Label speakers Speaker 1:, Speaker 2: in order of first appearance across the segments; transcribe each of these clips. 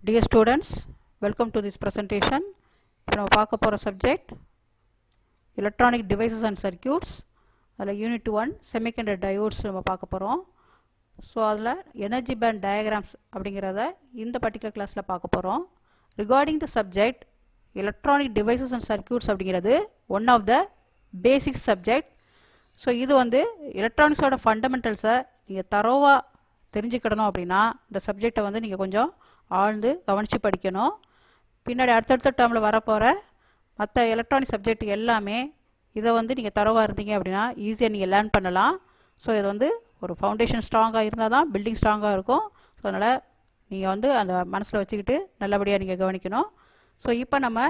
Speaker 1: Dear students, welcome to this presentation. இப்போ நம்ம பார்க்க போகிற subject electronic devices and circuits. அதில் யூனிட் 1 செமிகண்டக்டர் டயோட்ஸ் நம்ம பார்க்க போகிறோம். ஸோ அதில் எனர்ஜி பேண்ட் டயக்ராம்ஸ் அப்படிங்கிறத இந்த பர்டிகுலர் கிளாஸில் பார்க்க போகிறோம். Regarding the subject electronic devices and circuits அப்படிங்கிறது one of the basic subject. So இது வந்து எலக்ட்ரானிக்ஸோட ஃபண்டமெண்டல்ஸை நீங்கள் தரோவாக தெரிஞ்சுக்கிடணும் அப்படின்னா இந்த சப்ஜெக்டை வந்து நீங்கள் கொஞ்சம் ஆழ்ந்து கவனித்து படிக்கணும். பின்னாடி அடுத்தடுத்த டேர்மில் வரப்போகிற மற்ற எலக்ட்ரானிக் சப்ஜெக்ட் எல்லாமே இதை வந்து நீங்கள் தரவாக இருந்தீங்க அப்படின்னா ஈஸியாக நீங்கள் லேர்ன் பண்ணலாம். ஸோ இது வந்து ஒரு ஃபவுண்டேஷன் ஸ்ட்ராங்காக இருந்தால் தான் பில்டிங் ஸ்ட்ராங்காக இருக்கும். ஸோ அதனால் நீங்கள் வந்து அந்த மனசில் வச்சுக்கிட்டு நல்லபடியாக நீங்கள் கவனிக்கணும். ஸோ இப்போ நம்ம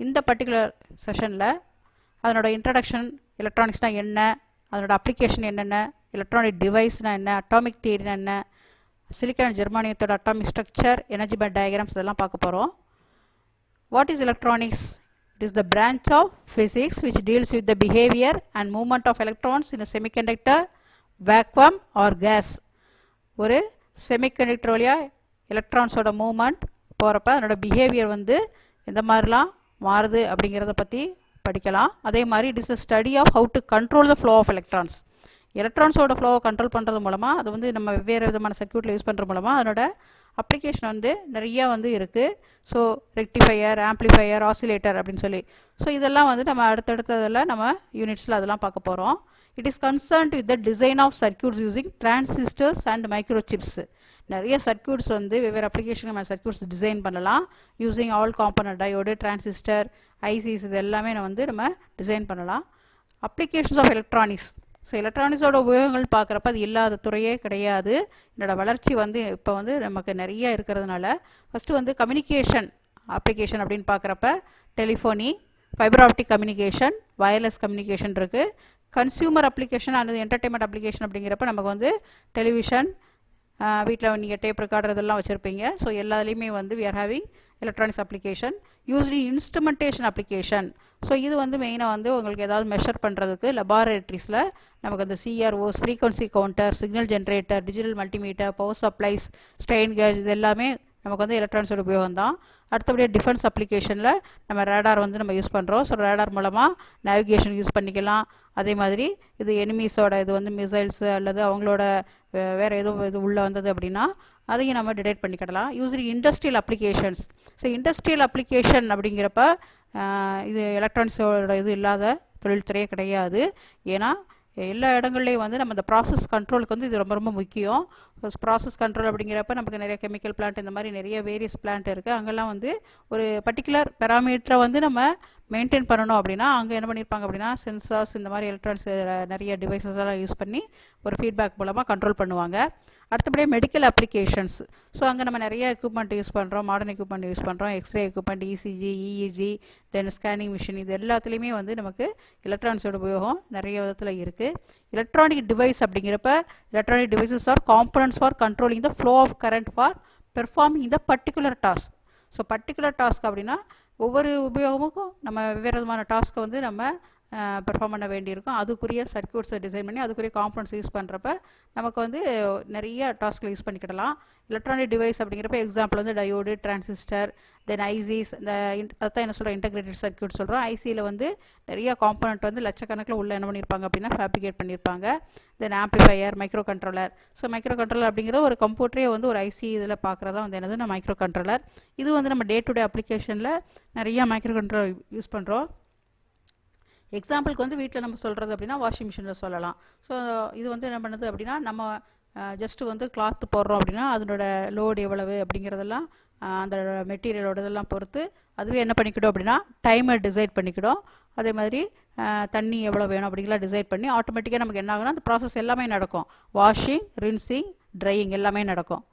Speaker 1: இந்த பர்டிகுலர் செஷனில் அதனோட இன்ட்ரடக்ஷன், எலக்ட்ரானிக்ஸ்னால் என்ன, அதனோட அப்ளிகேஷன் என்னென்ன, எலக்ட்ரானிக் டிவைஸ்னால் என்ன, அட்டாமிக் தியரினா என்ன, சிலிக்கான் அண்ட் ஜெர்மானியத்தோட atomic structure, energy band diagrams இதெல்லாம் பார்க்க போகிறோம். What is electronics? It is the branch of physics which deals with the behavior and movement of electrons in a semiconductor, vacuum or gas. ஒரு semiconductor வழியாக எலக்ட்ரான்ஸோட movement போகிறப்ப அதனோட behaviour வந்து எந்த மாதிரிலாம் மாறுது அப்படிங்கிறத பற்றி படிக்கலாம். அதே மாதிரி it is the study of how to control the flow of electrons. எலக்ட்ரான்ஸோட ஃப்ளோவை கண்ட்ரோல் பண்ணுறது மூலமாக அது வந்து நம்ம வெவ்வேறு விதமான சர்க்யூட்டில் யூஸ் பண்ணுறது மூலமாக அதனோட அப்ளிகேஷன் வந்து நிறையா வந்து இருக்குது. ஸோ ரெக்டிஃபையர், ஆம்ப்ளிஃபையர், ஆசிலேட்டர் அப்படின்னு சொல்லி. ஸோ இதெல்லாம் வந்து நம்ம அடுத்தடுத்ததில் நம்ம யூனிட்ஸில் அதெல்லாம் பார்க்க போகிறோம். It is concerned with the design of circuits using transistors and microchips. நிறைய சர்க்யூட்ஸ் வந்து வெவ்வேறு அப்ளிகேஷன் நம்ம சர்க்யூட்ஸ் டிசைன் பண்ணலாம். Using all component diode, transistor, ICs இது எல்லாமே நம்ம டிசைன் பண்ணலாம். Applications of electronics. ஸோ எலக்ட்ரானிக்ஸோட உபயோகங்கள் பார்க்குறப்ப அது இல்லாத துறையே கிடையாது. என்னோடய வளர்ச்சி வந்து இப்போ வந்து நமக்கு நிறைய இருக்கிறதுனால ஃபஸ்ட்டு வந்து கம்யூனிகேஷன் அப்ளிகேஷன் அப்படின்னு பார்க்குறப்ப telephony, fibre optic communication, wireless communication இருக்குது. கன்சியூமர் அப்ளிகேஷன் அல்லது என்டர்டெயின்மெண்ட் அப்ளிகேஷன் அப்படிங்கிறப்ப நமக்கு வந்து டெலிவிஷன், வீட்டில் நீங்கள் டேப் ரெக்கார்டர் இதெல்லாம் வச்சுருப்பீங்க. ஸோ எல்லாத்துலேயுமே வந்து we are having electronics application. Usually instrumentation application. So இது வந்து மெயினாக வந்து உங்களுக்கு ஏதாவது மெஷர் பண்ணுறதுக்கு லெபார்டரிஸில் நமக்கு அந்த CROs, frequency counter, signal generator, digital multimeter, power supplies, strain gauge இது எல்லாமே நமக்கு வந்து எலக்ட்ரானிக்ஸோட உபயோகம் தான். அடுத்தபடியாக டிஃபென்ஸ் அப்ளிகேஷனில் நம்ம ரேடார் வந்து நம்ம யூஸ் பண்ணுறோம். ஸோ ரேடார் மூலமாக நேவிகேஷன் யூஸ் பண்ணிக்கலாம். அதே மாதிரி இது எனிமீஸோட இது வந்து மிசைல்ஸு அல்லது அவங்களோட வேறு எதுவும் இது உள்ளே வந்தது அப்படின்னா அதையும் நம்ம டிடெக்ட் பண்ணிக்கிடலாம். Usually industrial applications. So industrial application அப்படிங்கிறப்ப இது எலக்ட்ரானிக்ஸோட இது இல்லாத தொழில்துறையே கிடையாது. ஏன்னா எல்லா இடங்கள்லேயும் வந்து நம்ம இந்த ப்ராசஸ் கண்ட்ரோலுக்கு வந்து இது ரொம்ப ரொம்ப முக்கியம். ப்ராசஸ் கண்ட்ரோல் அப்படிங்கிறப்ப நமக்கு நிறைய கெமிக்கல் பிளான்ட் இந்த மாதிரி நிறைய வேரியஸ் பிளான்ட் இருக்குது. அங்கெல்லாம் வந்து ஒரு பர்டிகுலர் பெராமீட்டரை வந்து நம்ம மெயின்டைன் பண்ணணும் அப்படின்னா அங்கே என்ன பண்ணியிருப்பாங்க அப்படின்னா சென்சார்ஸ் இந்த மாதிரி எலக்ட்ரானிக்ஸ் நிறைய டிவைசஸ் எல்லாம் யூஸ் பண்ணி ஒரு ஃபீட்பேக் மூலமாக கண்ட்ரோல் பண்ணுவாங்க. அடுத்தபடியே மெடிக்கல் அப்ளிகேஷன்ஸ். ஸோ அங்கே நம்ம நிறைய எக்யூப்மெண்ட் யூஸ் பண்ணுறோம், மாடர்ன் எக்யூப்மெண்ட் யூஸ் பண்ணுறோம், X-ray equipment, ECG, EEG, then scanning machine இது எல்லாத்துலேயுமே வந்து நமக்கு எலக்ட்ரானிக்ஸோட உபயோகம் நிறைய விதத்தில் இருக்குது. எலக்ட்ரானிக் டிவைஸ் அப்படிங்கிறப்ப electronic devices are components for controlling the flow of current for performing the particular task. So particular task அப்படின்னா ஒவ்வொரு உபயோகமுக்கும் நம்ம வெவ்வேறு விதமான டாஸ்க்கை வந்து நம்ம பெர்ஃபார்ம் பண்ண வேண்டியிருக்கும். அதுக்குரிய சர்க்யூட்ஸை டிசைன் பண்ணி அதுக்குரிய காம்பனன்ட்ஸ் யூஸ் பண்ணுறப்ப நமக்கு வந்து நிறைய டாஸ்கில் யூஸ் பண்ணிக்கிடலாம். எலக்ட்ரானிக் டிவைஸ் அப்படிங்கிறப்ப எக்ஸாம்பிள் வந்து டயோடு, டிரான்சிஸ்டர், தென் ஐசிஸ், இந்த அதான் என்ன சொல்கிறோம் இன்டெகிரேட்டட் சர்க்யூட் சொல்கிறோம். ஐசியில் வந்து நிறைய காம்பனண்ட் வந்து லட்சக்கணக்கில் உள்ள என்ன பண்ணியிருப்பாங்க அப்படின்னா ஃபேப்ரிகேட் பண்ணியிருப்பாங்க. Then amplifier, micro controller. So micro controller அப்படிங்கிறது ஒரு கம்ப்யூட்டரே வந்து ஒரு ஐசி இதில் பார்க்குறதா வந்து என்னதுன்னா மைக்ரோ கண்ட்ரோலர். இது வந்து நம்ம டே டு டே அப்ளிகேஷனில் நிறைய மைக்ரோ கண்ட்ரோலர் யூஸ் பண்ணுறோம். எக்ஸாம்பிளுக்கு வந்து வீட்டில் நம்ம சொல்கிறது அப்படின்னா வாஷிங் மிஷினில் சொல்லலாம். ஸோ இது வந்து என்ன பண்ணுது அப்படின்னா நம்ம ஜஸ்ட்டு வந்து கிளாத்து போடுறோம் அப்படின்னா அதனோட லோடு எவ்வளவு அப்படிங்கிறதெல்லாம் அந்த மெட்டீரியலோட இதெல்லாம் பொறுத்து அதுவே என்ன பண்ணிக்கிடும் அப்படின்னா டைமர் டிசைட் பண்ணிக்கிடும். அதே மாதிரி தண்ணி எவ்வளோ வேணும் அப்படிங்கலாம் டிசைட் பண்ணி ஆட்டோமேட்டிக்காக நமக்கு என்ன ஆகுனா அந்த ப்ராசஸ் எல்லாமே நடக்கும். வாஷிங், ரின்சிங், ட்ரையிங் எல்லாமே நடக்கும்.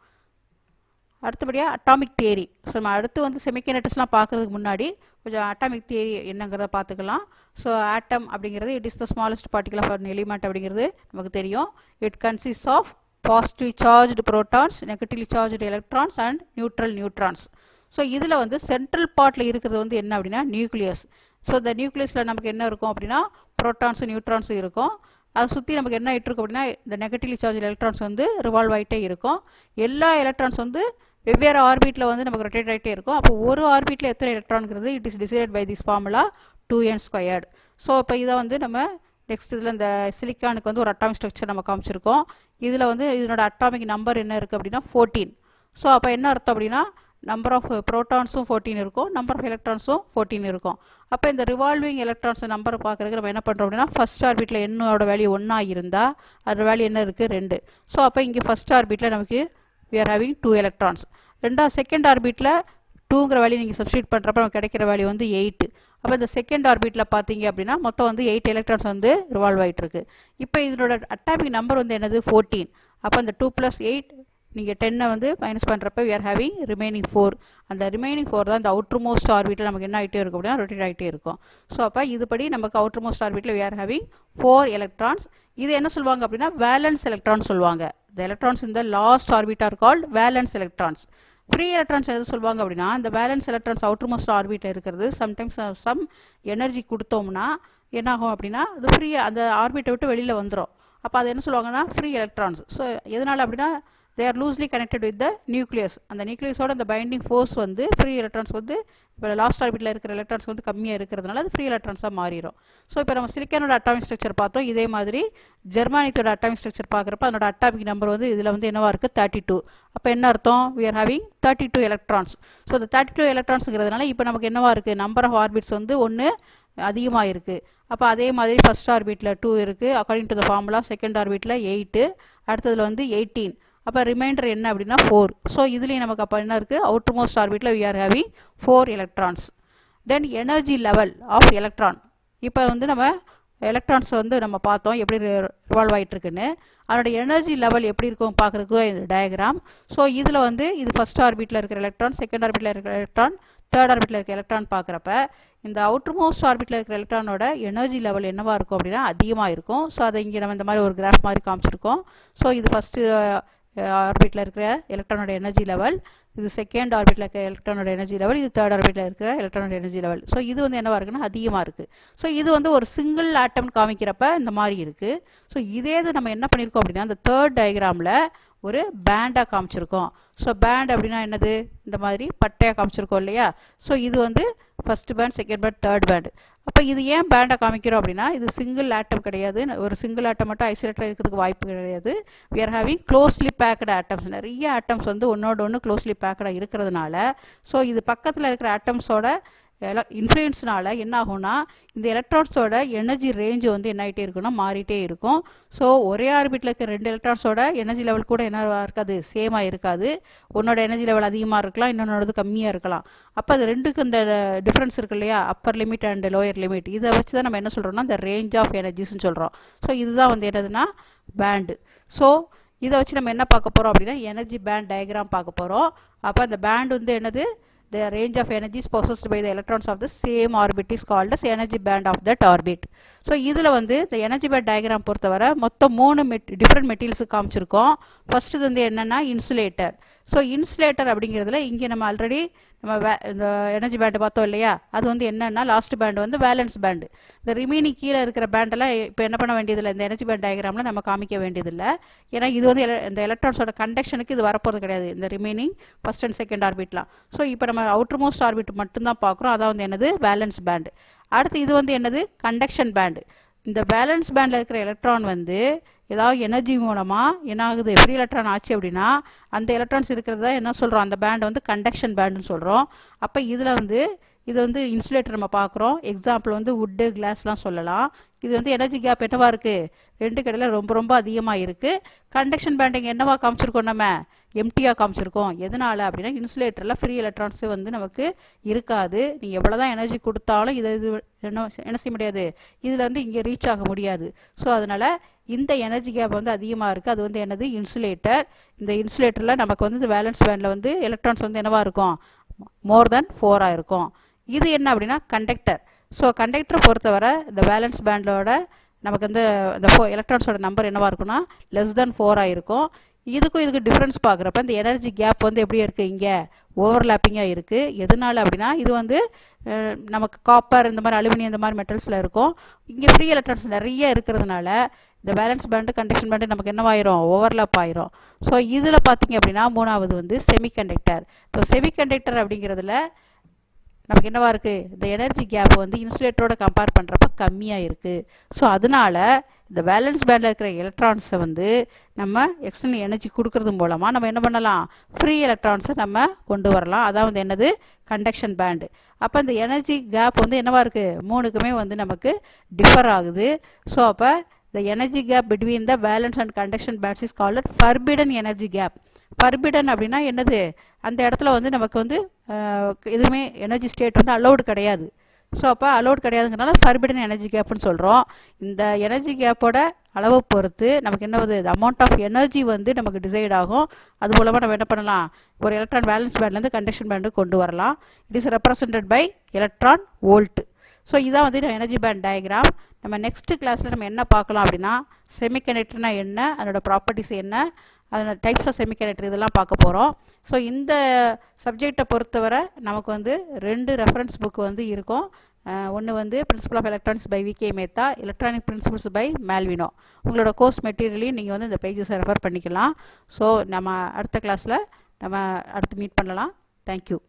Speaker 1: அடுத்தபடியாக அட்டாமிக் தியரி. ஸோ நம்ம அடுத்து வந்து செமிகண்டக்டர்ஸ்லாம் பார்க்கறதுக்கு முன்னாடி கொஞ்சம் அட்டாமிக் தியரி என்னங்கிறத பார்த்துக்கலாம். ஸோ ஆட்டம் அப்படிங்கிறது it is the smallest particle of an element அப்படிங்கிறது நமக்கு தெரியும். It consist of positive charged protons, negatively charged electrons and neutral neutrons. So இதில் வந்து சென்ட்ரல் பார்ட்டில் இருக்கிறது வந்து என்ன அப்படின்னா நியூக்ளியஸ். ஸோ இந்த நியூக்ளியஸில் நமக்கு என்ன இருக்கும் அப்படின்னா ப்ரோட்டான்ஸும் நியூட்ரான்ஸும் இருக்கும். அதை சுற்றி நமக்கு என்ன ஆகிட்டு இருக்கும் அப்படின்னா இந்த நெகட்டிவ்லி சார்ஜ் எலக்ட்ரான்ஸ் வந்து ரிவால்வ் ஆகிட்டே இருக்கும். எல்லா எலக்ட்ரான்ஸ் வந்து வெவ்வேறு ஆர்பிட்டில் வந்து நமக்கு ரொட்டேட் ஆகிட்டே இருக்கும். அப்போ ஒரு ஆர்பிட்டில் எத்தனை எலக்ட்ரான்ங்கிறது it is decided by this formula 2n². So இப்போ இதை வந்து நம்ம நெக்ஸ்ட் இதில் இந்த சிலிக்கானுக்கு வந்து ஒரு அட்டாமிக் ஸ்ட்ரக்சர் நம்ம காமிச்சிருக்கோம். இதில் வந்து இதனோட அட்டாமிக் நம்பர் என்ன இருக்குது அப்படின்னா 14. ஸோ அப்போ என்ன அர்த்தம் அப்படின்னா நம்பர் ஆஃப் ப்ரோட்டான்ஸும் 14 இருக்கும், நம்பர் ஆஃப் எலக்ட்ரான்ஸும் 14 இருக்கும். அப்போ இந்த ரிவால்விங் எலக்ட்ரான்ஸ் நம்பர் பார்க்குறதுக்கு நம்ம என்ன பண்ணுறோம் அப்படின்னா ஃபர்ஸ்ட் ஆர்பிட்டில் என்னோட வேல்யூ 1 இருந்தால் அதோட வேல்யூ என்ன இருக்குது 2. ஸோ அப்போ இங்கே ஃபர்ஸ்ட் ஆர்பிட்டில் நமக்கு we are having 2 electrons. ரெண்டாவது செகண்ட் ஆர்பிட்டில் 2ங்கிற வேல்யூ நீங்கள் சப்ஸ்டியூட் பண்ணுறப்ப நமக்கு கிடைக்கிற வேல்யூ வந்து 8. அப்போ இந்த செகண்ட் ஆர்பிட்டில் பார்த்தீங்க அப்படின்னா மொத்தம் வந்து 8 எலக்ட்ரான்ஸ் வந்து ரிவால்வ் ஆகிட்டு இருக்கு. இப்போ இதனோட அட்டாமிக் நம்பர் வந்து என்னது 14. அப்போ அந்த 2 + 8 நீங்கள் 10 வந்து மைனஸ் பண்ணுறப்ப we are having remaining 4. அந்த ரிமைனிங் 4 தான் இந்த அவுட்டர் மோஸ்ட் ஆர்பிட்டில் நமக்கு என்ன ஆகிட்டே இருக்கும் அப்படின்னா ரொட்டேட் ஆகிட்டே இருக்கும். ஸோ அப்போ இதுபடி நமக்கு அவுட்டர் மோஸ்ட் ஆர்பிட்டில் we are having 4 electrons. இது என்ன சொல்லுவாங்க அப்படின்னா வேலன்ஸ் எலக்ட்ரான் சொல்லுவாங்க. The electrons in the last orbit are called valence electrons. Free electrons எது சொல்லுவாங்க அப்படின்னா இந்த வேலன்ஸ் எலக்ட்ரான்ஸ் அவுட்டர் மோஸ்ட் ஆர்பிட்டில் இருக்கிறது சம்டைம்ஸ் சம் எனர்ஜி கொடுத்தோம்னா என்ன ஆகும் அப்படின்னா அது ஃப்ரீ அந்த ஆர்பிட்டை விட்டு வெளியில் வந்துடும். அப்போ அது என்ன சொல்லுவாங்கன்னா ஃப்ரீ எலக்ட்ரான்ஸ். ஸோ எதனால் அப்படின்னா they are loosely connected with the nucleus. அந்த நியூக்ளியஸோட அந்த பைண்டிங் ஃபோர்ஸ் வந்து ஃப்ரீ எலக்ட்ரான்ஸ் வந்து இப்போ லாஸ்ட் ஆர்பிட்டில் இருக்கிற எலக்ட்ரான்ஸ் வந்து கம்மியாக இருக்கிறதுனால அது ஃப்ரீ எலக்ட்ரான்ஸாக மாறிடும். ஸோ இப்போ நம்ம சிலிக்கானோட அட்டாமிக் ஸ்ட்ரக்சர் பார்த்தோம். இதே மாதிரி ஜெர்மானியத்தோட அட்டாமிக் ஸ்ட்ரக்சர் பார்க்குறப்ப அதோட அட்டாமிக் நம்பர் வந்து இதில் வந்து என்னவா இருக்குது 32. அப்போ என்ன அர்த்தம் we are having 32 electrons. So இந்த 32 எலக்ட்ரான்ஸுங்கிறதுனால இப்போ நமக்கு என்னவா இருக்குது நம்பர் ஆஃப் ஆர்பிட்ஸ் வந்து ஒன்று அதிகமாக இருக்குது. அப்போ அதே மாதிரி ஃபர்ஸ்ட் ஆர்பிட்டில் 2 இருக்குது according to the formula, second ஆர்பிட்டில் 8, அடுத்ததில் வந்து 18. அப்போ ரிமைண்டர் என்ன அப்படின்னா 4. ஸோ இதுலேயும் நமக்கு அப்போ என்ன இருக்குது அவுட்டர் மோஸ்ட் ஆர்பிட்டில் we are having 4 electrons. Then energy level of electron. இப்போ வந்து நம்ம எலக்ட்ரான்ஸ் வந்து நம்ம பார்த்தோம் எப்படி ரிவால்வ் ஆகிட்டு இருக்குன்னு. அதோட எனர்ஜி லெவல் எப்படி இருக்கும் பார்க்குறதுக்கு இந்த டயக்ராம். ஸோ இதில் வந்து இது ஃபர்ஸ்ட் ஆர்பிட்டில் இருக்கிற எலக்ட்ரான், செகண்ட் ஆர்பிட்டில் இருக்கிற எலக்ட்ரான், தேர்ட் ஆர்பிட்டில் இருக்கிற எலக்ட்ரான் பார்க்குறப்ப இந்த அவுட்டர் மோஸ்ட் ஆர்பிட்டில் இருக்கிற எலக்ட்ரானோட எனர்ஜி லெவல் என்னவா இருக்கும் அப்படின்னா அதிகமாக இருக்கும். ஸோ அதை இங்கே நம்ம இந்த மாதிரி ஒரு கிராஃப் மாதிரி காமிச்சிருக்கோம். ஸோ இது ஃபஸ்ட்டு ஆர்பிட்டில் இருக்கிற எலக்ட்ரானோட எனர்ஜி லெவல், இது செகண்ட் ஆர்பிட்டில் இருக்கிற எலக்ட்ரானோட எனர்ஜி லெவல், இது தேர்ட் ஆர்பிட்டில் இருக்கிற எலக்ட்ரானோட எனர்ஜி லெவல். ஸோ இது வந்து என்னவா இருக்குன்னா அதிகமாக இருக்குது. ஸோ இது வந்து ஒரு சிங்கிள் ஆட்டம் காமிக்கிறப்ப இந்த மாதிரி இருக்குது. ஸோ இதே இது நம்ம என்ன பண்ணியிருக்கோம் அப்படின்னா இந்த தேர்ட் டயக்ராமில் ஒரு பேண்டாக காமிச்சிருக்கோம். ஸோ பேண்ட் அப்படின்னா என்னது இந்த மாதிரி பட்டையாக காமிச்சிருக்கோம் இல்லையா. ஸோ இது வந்து first band, second band, third band. அப்போ இது ஏன் பேண்டாக காமிக்கிறோம் அப்படின்னா இது சிங்கிள் ஆட்டம் கிடையாது, ஒரு சிங்கிள் ஆட்டம் மட்டும் ஐசோலேட்டடாக இருக்கிறதுக்கு வாய்ப்பு கிடையாது. we are having closely packed atoms. நிறைய ஆட்டம்ஸ் வந்து ஒன்னோட ஒன்று க்ளோஸ்லி பேக்கடாக இருக்கிறதுனால ஸோ இது பக்கத்தில் இருக்கிற ஆட்டம்ஸோட இன்ஃப்ளூயன்ஸ்னால என்ன ஆகும்னா இந்த எலக்ட்ரான்ஸோட எனர்ஜி ரேஞ்சு வந்து என்ன ஆகிட்டே இருக்குன்னா மாறிட்டே இருக்கும். ஸோ ஒரே ஆர்பிட்டில் இருக்கிற 2 எலக்ட்ரான்ஸோட எனர்ஜி லெவல் கூட என்ன இருக்காது, சேமாக இருக்காது. உன்னோட எனர்ஜி லெவல் அதிகமாக இருக்கலாம், இன்னொன்னோடது கம்மியாக இருக்கலாம். அப்போ அது ரெண்டுக்கு இந்த டிஃப்ரென்ஸ் இருக்கு இல்லையா, upper limit and lower limit, இதை வச்சு தான் நம்ம என்ன சொல்கிறோம்னா இந்த ரேஞ்ச் ஆஃப் எனர்ஜிஸ்ன்னு சொல்கிறோம். ஸோ இதுதான் வந்து என்னதுன்னா பேண்டு. ஸோ இதை வச்சு நம்ம என்ன பார்க்க போகிறோம் அப்படின்னா எனர்ஜி பேண்ட் டயக்ராம் பார்க்க போகிறோம். அப்போ அந்த பேண்ட் வந்து என்னது the range of energies possessed by the electrons of the same orbit is called as energy band of that orbit. So இதில் வந்து இந்த எனர்ஜி பேண்ட் டயக்ராம் பொறுத்தவரை மொத்தம் 3 டிஃப்ரெண்ட் மெட்டீரியல்ஸு காமிச்சிருக்கோம். ஃபர்ஸ்ட்டு வந்து என்னென்னா இன்சுலேட்டர். ஸோ இன்சுலேட்டர் அப்படிங்கிறதுல இங்கே நம்ம ஆல்ரெடி நம்ம இந்த எனர்ஜி பேண்டு பார்த்தோம் இல்லையா, அது வந்து என்னென்னா லாஸ்ட் பேண்டு வந்து வேலன்ஸ் பேண்டு. இந்த ரிமைனிங் கீழே இருக்கிற பேண்டெல்லாம் இப்போ என்ன பண்ண வேண்டியதில்லை, இந்த எனர்ஜி பேண்ட் டயக்ராமில் நம்ம காமிக்க வேண்டியதில்லை. ஏன்னா இது வந்து இந்த எலக்ட்ரான்ஸோட கண்டக்ஷனுக்கு இது வரப்போகிறது கிடையாது, இந்த ரிமைனிங் ஃபர்ஸ்ட் அண்ட் செகண்ட் ஆர்பிட்லாம். ஸோ இப்போ நம்ம அவுட்டர் மோஸ்ட் ஆர்பிட் மட்டும்தான் பார்க்குறோம், அதான் வந்து என்னது வேலன்ஸ் பேண்டு. அடுத்து இது வந்து என்னது கண்டக்ஷன் பேண்டு. இந்த வேலன்ஸ் பேண்டில் இருக்கிற எலக்ட்ரான் வந்து ஏதாவது எனர்ஜி மூலமாக என்ன ஆகுது ஃப்ரீ எலக்ட்ரான் ஆச்சு அப்படின்னா அந்த எலக்ட்ரான்ஸ் இருக்கிறதா என்ன சொல்கிறோம், அந்த பேண்ட் வந்து கண்டக்ஷன் பேண்டுன்னு சொல்கிறோம். அப்போ இதில் வந்து இது வந்து இன்சுலேட்டர் நம்ம பார்க்குறோம். எக்ஸாம்பிள் வந்து வுட்டு, கிளாஸ்லாம் சொல்லலாம். இது வந்து எனர்ஜி கேப் என்னவா இருக்குது, ரெண்டு கடையில் ரொம்ப ரொம்ப அதிகமாக இருக்குது. கண்டக்ஷன் பேண்டிங் என்னவா காமிச்சிருக்கோம், நம்ம எம்டியாக காமிச்சிருக்கோம். எதனால் அப்படின்னா இன்சுலேட்டரில் ஃப்ரீ எலக்ட்ரான்ஸு வந்து நமக்கு இருக்காது. நீங்கள் எவ்வளோ தான் எனர்ஜி கொடுத்தாலும் இது என்ன செய்ய முடியாது, இதில் வந்து இங்கே ரீச் ஆக முடியாது. ஸோ அதனால் இந்த எனர்ஜி கேப் வந்து அதிகமாக இருக்குது, அது வந்து என்னது இன்சுலேட்டர். இந்த இன்சுலேட்டரில் நமக்கு வந்து இந்த வேலன்ஸ் பேண்டில் வந்து எலக்ட்ரான்ஸ் வந்து என்னவா இருக்கும், மோர் தென் 4 இருக்கும். இது என்ன அப்படின்னா கண்டக்டர். ஸோ கண்டக்டரை பொறுத்தவரை இந்த வேலன்ஸ் பேண்டோட நமக்கு வந்து இந்த எலக்ட்ரான்ஸோட நம்பர் என்னவா இருக்குன்னா லெஸ் தென் 4 இருக்கும். இதுக்கு டிஃப்ரென்ஸ் பார்க்குறப்ப இந்த எனர்ஜி கேப் வந்து எப்படி இருக்குது, இங்கே ஓவர்லாப்பிங்காக இருக்குது. எதனால அப்படின்னா இது வந்து நமக்கு காப்பர் இந்த மாதிரி அலுமினியம் இந்த மாதிரி மெட்டல்ஸில் இருக்கும். இங்கே ஃப்ரீ எலக்ட்ரான்ஸ் நிறைய இருக்கிறதுனால இந்த வேலன்ஸ் பேண்டு கண்டக்ஷன் பேண்டு நமக்கு என்னவாயிரும், ஓவர்லாப் ஆயிரும். ஸோ இதில் பார்த்தீங்க அப்படின்னா மூணாவது வந்து செமிகண்டக்டர். ஸோ செமிகண்டக்டர் அப்படிங்கிறதுல நமக்கு என்னவா இருக்குது, இந்த எனர்ஜி கேப் வந்து இன்சுலேட்டரோட கம்பேர் பண்ணுறப்ப கம்மியாக இருக்குது. ஸோ அதனால இந்த வேலன்ஸ் பேண்டில் இருக்கிற எலக்ட்ரான்ஸை வந்து நம்ம எக்ஸ்டர்னல் எனர்ஜி கொடுக்கறது மூலமாக நம்ம என்ன பண்ணலாம், ஃப்ரீ எலக்ட்ரான்ஸை நம்ம கொண்டு வரலாம். அதான் வந்து என்னது, கண்டக்ஷன் பேண்டு. அப்போ இந்த எனர்ஜி கேப் வந்து என்னவா இருக்குது, மூணுக்குமே வந்து நமக்கு டிஃபர் ஆகுது. ஸோ அப்போ the energy gap between the valence and conduction bands is called forbidden energy gap. forbidden அப்படின்னா என்னது, அந்த இடத்துல வந்து நமக்கு வந்து எதுவுமே எனர்ஜி ஸ்டேட் வந்து அலௌடு கிடையாது. ஸோ அப்போ அலௌட் கிடையாதுங்கிறனால ஃபர்பிடன் எனர்ஜி கேப்னு சொல்கிறோம். இந்த எனர்ஜி கேப்போட அளவை பொறுத்து நமக்கு என்ன வருது, அமௌண்ட் ஆஃப் எனர்ஜி வந்து நமக்கு டிசைட் ஆகும். அது மூலமாக நம்ம என்ன பண்ணலாம், ஒரு எலக்ட்ரான் வேலன்ஸ் பேண்ட்லேருந்து கண்டக்ஷன் பேண்டு கொண்டு வரலாம். It is represented by electron volt. So இதான் வந்து எனர்ஜி பேண்ட் டயக்ராம். நம்ம நெக்ஸ்ட் கிளாஸில் நம்ம என்ன பார்க்கலாம் அப்படின்னா, செமிகண்டக்டர்னா என்ன, அதோட ப்ராப்பர்ட்டிஸ் என்ன, அதோட டைப்ஸ் ஆஃப் செமிகண்டக்டர் இதெல்லாம் பார்க்க போகிறோம். ஸோ இந்த சப்ஜெக்டை பொறுத்தவரை நமக்கு வந்து 2 ரெஃபரன்ஸ் புக் வந்து இருக்கும். ஒன்று வந்து principal of electronics by V K Mehta, electronic principles by Malvino. உங்களோட கோர்ஸ் மெட்டீரியலையும் நீங்கள் வந்து இந்த பேஜஸை ரெஃபர் பண்ணிக்கலாம். ஸோ நம்ம அடுத்த கிளாஸில் நம்ம அடுத்து மீட் பண்ணலாம். தேங்க்யூ.